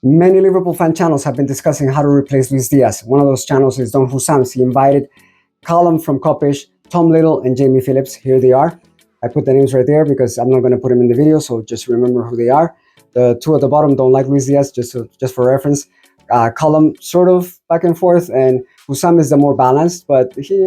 Many Liverpool fan channels have been discussing how to replace Luis Díaz. One of those channels is Don Hussams. He invited Callum from Coppish, Tom Little, and Jamie Phillips. Here they are. I put the names right there because I'm not going to put them in the video, so just remember who they are. The two at the bottom don't like Luis Díaz, just for reference. Callum sort of back and forth, and Hussam is the more balanced, but he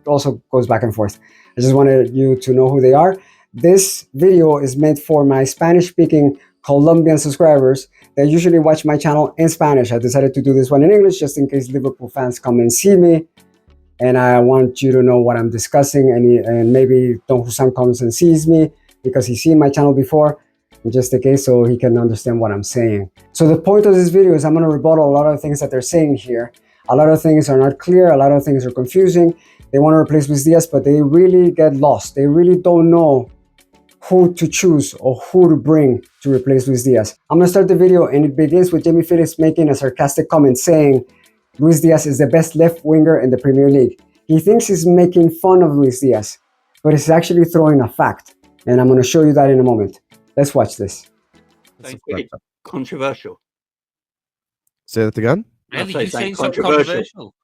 also goes back and forth. I just wanted you to know who they are. This video is meant for my Spanish-speaking Colombian subscribers that usually watch my channel in Spanish. I decided to do this one in English just in case Liverpool fans come and see me, and I want you to know what I'm discussing, and maybe Don Hussam comes and sees me because he's seen my channel before, just in case, so he can understand what I'm saying. So the point of this video is I'm going to rebuttal a lot of things that they're saying here. A lot of things are not clear, a lot of things are confusing. They want to replace Luis Díaz, but they really get lost. They really don't know who to choose or who to bring to replace Luis Díaz. I'm going to start the video, and it begins with Jamie Phillips making a sarcastic comment saying Luis Díaz is the best left winger in the Premier League. He thinks he's making fun of Luis Díaz, but he's actually throwing a fact, and I'm going to show you that in a moment. Let's watch this. Controversial. Say that again? Really? You saying something controversial?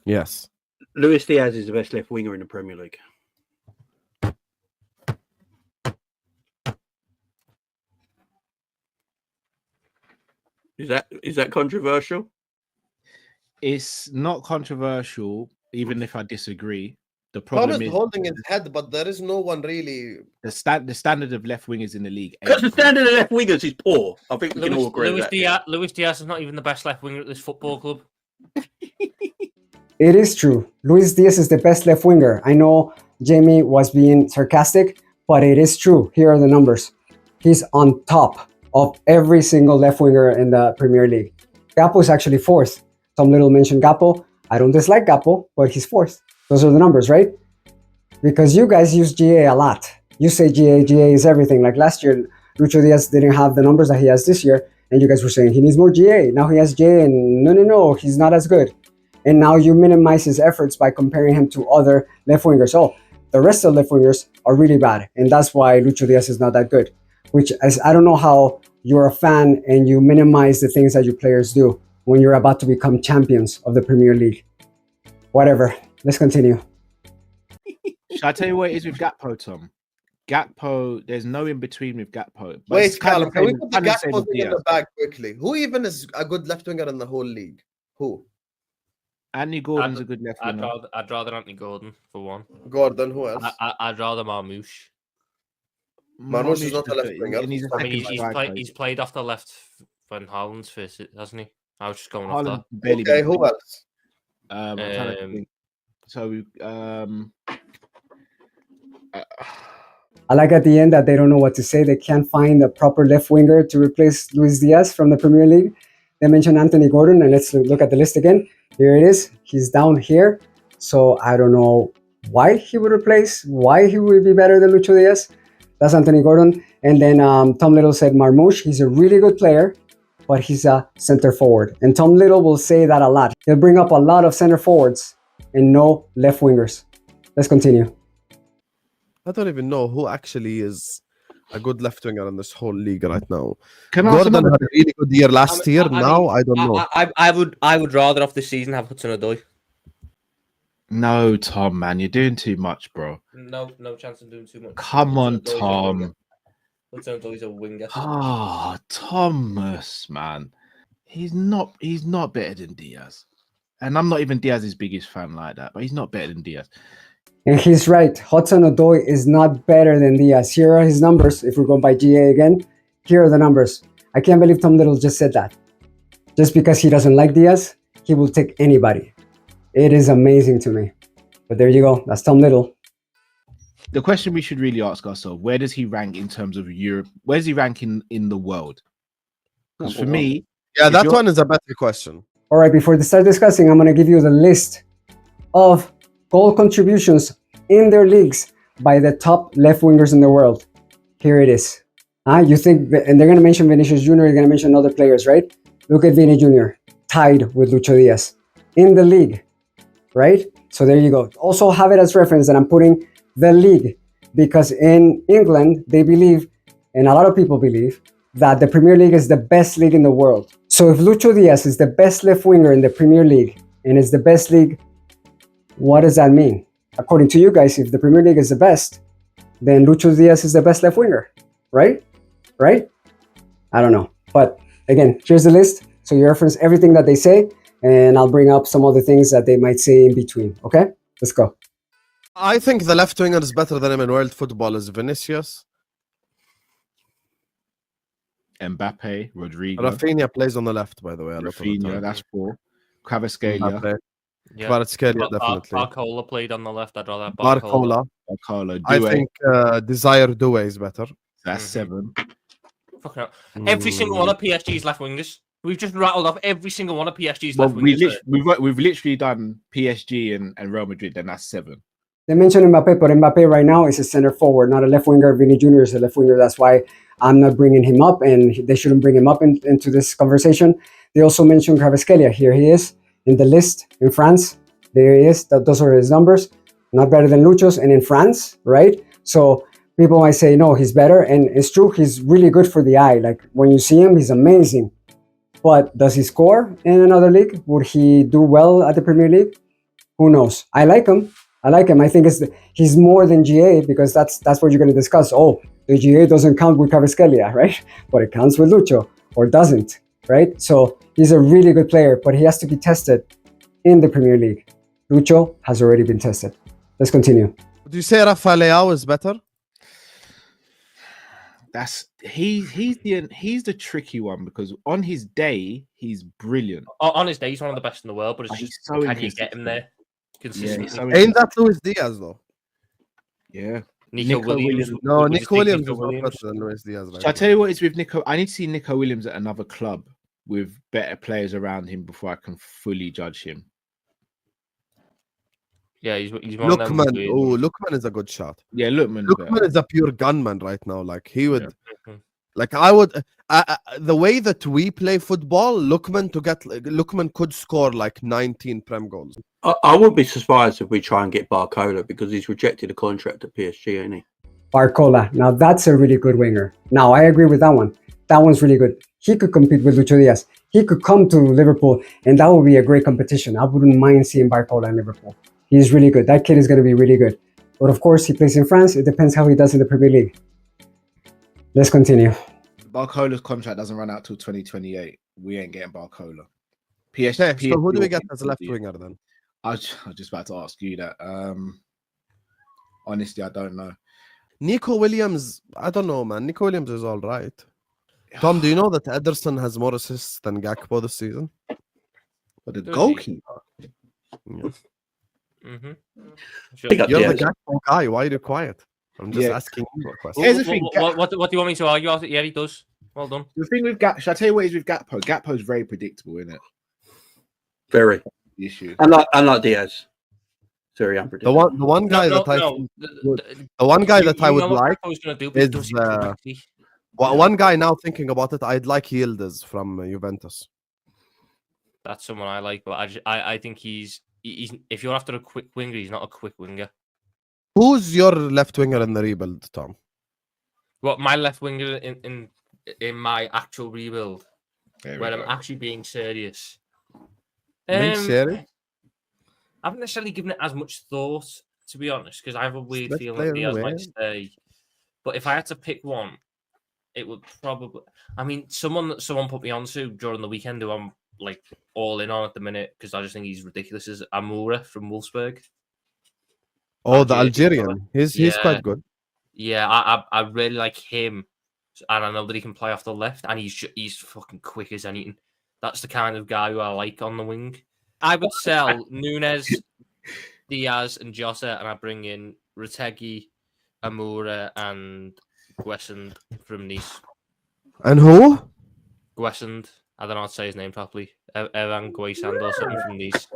Yes. Luis Díaz is the best left winger in the Premier League. Is that controversial? It's not controversial, even if I disagree. The problem is holding his head, but there is no one really. The standard of left wingers in the league. Because the standard of left wingers is poor. I think we can all agree with that. Luis Díaz is not even the best left winger at this football club. It is true. Luis Díaz is the best left winger. I know Jamie was being sarcastic, but it is true. Here are the numbers. He's on top of every single left winger in the Premier League. Gakpo is actually fourth. Tom Little mentioned Gakpo. I don't dislike Gakpo, but he's fourth. Those are the numbers, right? Because you guys use GA a lot. You say GA is everything. Like last year, Lucho Diaz didn't have the numbers that he has this year, and you guys were saying he needs more GA. Now he has GA, and no, he's not as good. And now you minimize his efforts by comparing him to other left wingers. Oh, the rest of the left wingers are really bad, and that's why Lucho Diaz is not that good. Which is, I don't know how you're a fan and you minimize the things that your players do when you're about to become champions of the Premier League. Whatever. Let's continue. Should I tell you what it is with Gakpo, Tom? Gakpo, there's no in between with Gakpo. Wait, Callum, can we put the Gakpo thing in the bag quickly? Who even is a good left winger in the whole league? Who? Anthony Gordon's a good left winger. I'd rather Anthony Gordon for one. Gordon, who else? I'd rather Marmoush. Marmoush is not a left winger. He's played off the left when Haaland's first, hasn't he? I was just going off that. Okay, who else? I like at the end that they don't know what to say. They can't find a proper left winger to replace Luis Díaz from the Premier League. They mentioned Anthony Gordon, and let's look at the list again. Here it is. He's down here. So I don't know why he would be better than Lucho Díaz. That's Anthony Gordon. And then Tom Little said Marmoush. He's a really good player, but he's a center forward. And Tom Little will say that a lot. He'll bring up a lot of center forwards and no left wingers. Let's continue. I don't even know who actually is a good left winger in this whole league right now. Gordon had a really good year last year. I don't know. I would rather off this season have Hudson-Odoi. No, Tom, man, you're doing too much, bro. No chance of doing too much. Come on, Tom. Hudson-Odoi's a winger. Oh, Thomas, man. He's not better than Diaz. And I'm not even Diaz's biggest fan like that, but he's not better than Diaz. And he's right. Hudson-Odoi is not better than Diaz. Here are his numbers. If we're going by GA again, here are the numbers. I can't believe Tom Little just said that. Just because he doesn't like Diaz, he will take anybody. It is amazing to me. But there you go. That's Tom Little. The question we should really ask ourselves, where does he rank in terms of Europe? Where does he rank in the world? Because for me... Yeah, that one is a better question. All right, before we start discussing, I'm going to give you the list of goal contributions in their leagues by the top left wingers in the world. Here it is. You think, and they're going to mention Vinicius Jr., they're going to mention other players, right? Look at Vini Jr., tied with Lucho Diaz in the league, right? So there you go. Also have it as reference that I'm putting the league, because in England, they believe, and a lot of people believe, that the Premier League is the best league in the world. So if Lucho Diaz is the best left winger in the Premier League and is the best league, what does that mean? According to you guys, if the Premier League is the best, then Lucho Diaz is the best left winger, right? Right? I don't know. But again, here's the list. So you reference everything that they say, and I'll bring up some other things that they might say in between. Okay? Let's go. I think the left winger is better than him in world football is Vinicius. Mbappe, Rodrigo. Rafinha plays on the left, by the way. Rafinha, that's 4. Kvaratskhelia. Yeah. Kvaratskhelia, definitely. Barcola played on the left. I'd rather have Barcola. I think Desire Doué is better. That's 7. Fucking hell. Every single one of PSG's left wingers. We've just rattled off every single one of PSG's Well, left wingers. we've literally done PSG and Real Madrid, then that's 7. They mentioned Mbappe, but Mbappe right now is a center forward, not a left winger. Vinny Jr. is a left winger. That's why I'm not bringing him up, and they shouldn't bring him up into this conversation. They also mentioned Kvaratskhelia. Here he is in the list in France. There he is. Those are his numbers. Not better than Lucho's, and in France, right? So people might say, no, he's better. And it's true, he's really good for the eye. Like when you see him, he's amazing. But does he score in another league? Would he do well at the Premier League? Who knows? I like him. I think he's more than GA, because that's what you're going to discuss. Oh, the GA doesn't count with Kvaratskhelia, right? But it counts with Lucho, or doesn't, right? So he's a really good player, but he has to be tested in the Premier League. Lucho has already been tested. Let's continue. Would you say Rafa Leao is better? He's the tricky one, because on his day he's brilliant. On his day, he's one of the best in the world, but it's just so can you get him there consistently? Ain't that Luis Díaz though? Yeah. Nico Williams. No, Nico Williams is not better than Luis Díaz. Shall I tell you what is with Nico? I need to see Nico Williams at another club with better players around him before I can fully judge him. Yeah, he's one Lookman. of them. Oh, Lookman is a good shot. Yeah, Lookman is a pure gunman right now. Like he would, like I would. The way that we play football, Lookman could score like 19 Prem goals. I would be surprised if we try and get Barcola, because he's rejected a contract at PSG, ain't he? Barcola. Now that's a really good winger. Now I agree with that one. That one's really good. He could compete with Lucho Diaz. He could come to Liverpool, and that would be a great competition. I wouldn't mind seeing Barcola in Liverpool. He's really good. That kid is going to be really good. But of course, he plays in France. It depends how he does in the Premier League. Let's continue. Barcola's contract doesn't run out till 2028. We ain't getting Barcola. So who do we get as a left winger then? I was just about to ask you that. Honestly, I don't know. Nico Williams, I don't know, man. Nico Williams is all right. Tom, do you know that Ederson has more assists than Gakpo this season? But the goalkeeper. Yeah. Mm-hmm. You're the Gakpo guy. Why are you quiet? I'm just asking you a question. Here's the thing. What do you want me to argue about it? Yeah, he does. Well done. The thing with Gakpo, shall I tell you what is with Gakpo? Gakpo's very predictable, isn't it? Very. The issue. Unlike Diaz. Very unpredictable. The one guy that I would like is one guy now thinking about it. I'd like Yildiz from Juventus. That's someone I like, but I think he's if you're after a quick winger, he's not a quick winger. Who's your left winger in the rebuild, Tom? What, my left winger in my actual rebuild, when I'm actually being serious. Serious? I haven't necessarily given it as much thought, to be honest, because I have a weird feeling that Diaz might stay. But if I had to pick one, it would probably. I mean, someone put me onto during the weekend who I'm like all in on at the minute, because I just think he's ridiculous, is Amoura from Wolfsburg. Oh, the Algerian. He's quite good. Yeah, I really like him, and I know that he can play off the left, and he's fucking quick as anything. That's the kind of guy who I like on the wing. I would sell Nunes, Diaz, and Jota, and I bring in Retegui, Amoura, and Guessend from Nice. And who? Guessend. I don't know how to say his name properly. Evan Guessend or something from Nice.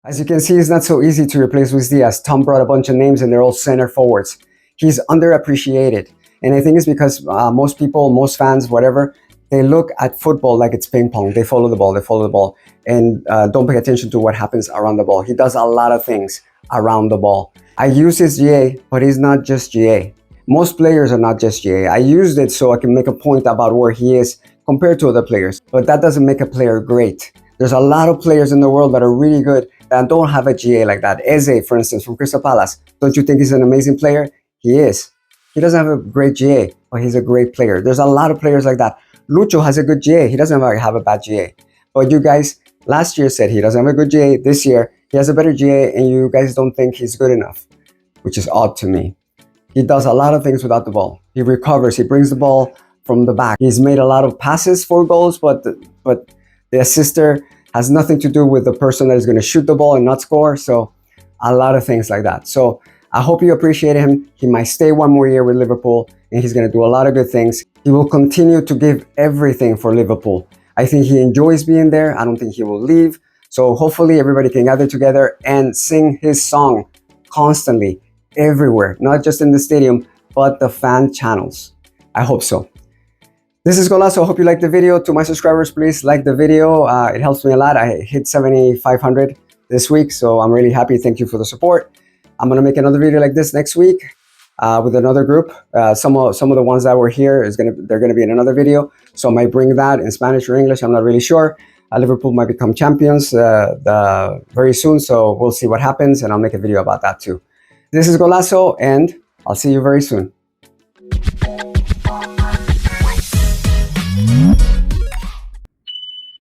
As you can see, it's not so easy to replace Luis Díaz. Tom brought a bunch of names, and they're all center forwards. He's underappreciated. And I think it's because most people, most fans, whatever, they look at football like it's ping pong. They follow the ball, and don't pay attention to what happens around the ball. He does a lot of things around the ball. I use his GA, but he's not just GA. Most players are not just GA. I used it so I can make a point about where he is compared to other players, but that doesn't make a player great. There's a lot of players in the world that are really good that don't have a GA like that. Eze, for instance, from Crystal Palace. Don't you think he's an amazing player? He is. He doesn't have a great GA, but he's a great player. There's a lot of players like that. Lucho has a good GA. He doesn't have a bad GA. But you guys last year said he doesn't have a good GA. This year, he has a better GA, and you guys don't think he's good enough, which is odd to me. He does a lot of things without the ball. He recovers. He brings the ball from the back. He's made a lot of passes for goals, but the assister has nothing to do with the person that is going to shoot the ball and not score. So a lot of things like that. So I hope you appreciate him. He might stay one more year with Liverpool, and he's going to do a lot of good things. He will continue to give everything for Liverpool. I think he enjoys being there. I don't think he will leave. So hopefully everybody can gather together and sing his song constantly, everywhere, not just in the stadium, but the fan channels. I hope so. This is Golazo. I hope you liked the video. To my subscribers, please like the video. It helps me a lot. I hit 7,500 this week, so I'm really happy. Thank you for the support. I'm gonna make another video like this next week with another group. Some of the ones that were here they're gonna be in another video. So I might bring that in Spanish or English. I'm not really sure. Liverpool might become champions very soon, so we'll see what happens, and I'll make a video about that too. This is Golazo, and I'll see you very soon.